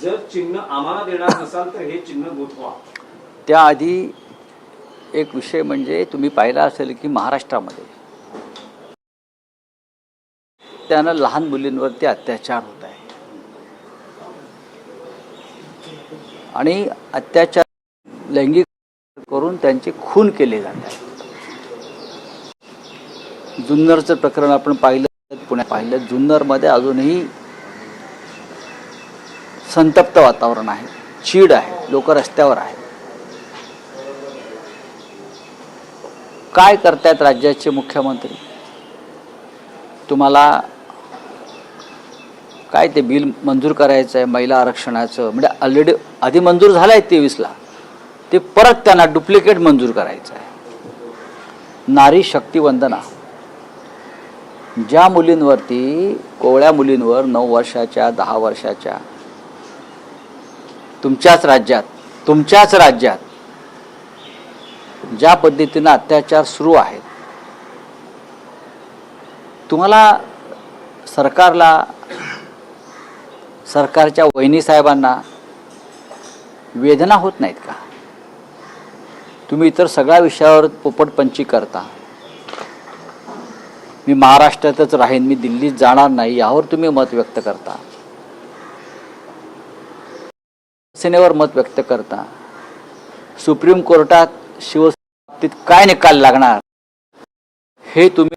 जर चिन्ह आम्हाला देणार नसाल तर हे चिन्ह गोठवा. त्याआधी एक विषय म्हणजे तुम्ही पाहिला असेल की महाराष्ट्रामध्ये त्यानं लहान मुलींवरती अत्याचार होत आहे आणि अत्याचार लैंगिक करून त्यांचे खून केले जात आहे. जुन्नरचं प्रकरण आपण पाहिलं, पुण्यात पाहिलं. जुन्नरमध्ये अजूनही संतप्त वातावरण आहे, चीड आहे, लोक रस्त्यावर आहेत. काय करतायत राज्याचे मुख्यमंत्री? तुम्हाला काय ते बिल मंजूर करायचं आहे महिला आरक्षणाचं, म्हणजे ऑलरेडी आधी मंजूर झालं आहे 23ला, ते परत त्यांना डुप्लिकेट मंजूर करायचं आहे. नारी शक्ती वंदना, ज्या मुलींवरती, कोवळ्या मुलींवर 9 वर्षाच्या 10 वर्षाच्या तुमच्याच राज्यात ज्या पद्धतीनं अत्याचार सुरू आहेत, तुम्हाला सरकारच्या वहिनी साहेबांना वेदना होत नाहीत का? तुम्ही इतर सगळ्या विषयावर पोपटपंची करता. मी महाराष्ट्रातच राहीन, मी दिल्लीत जाणार नाही, यावर तुम्ही मत व्यक्त करता, सेनेवर मत व्यक्त करता. सुप्रीम कोर्टात शिवसेनेच्या बाबतीत काय निकाल लागणार हे तुम्ही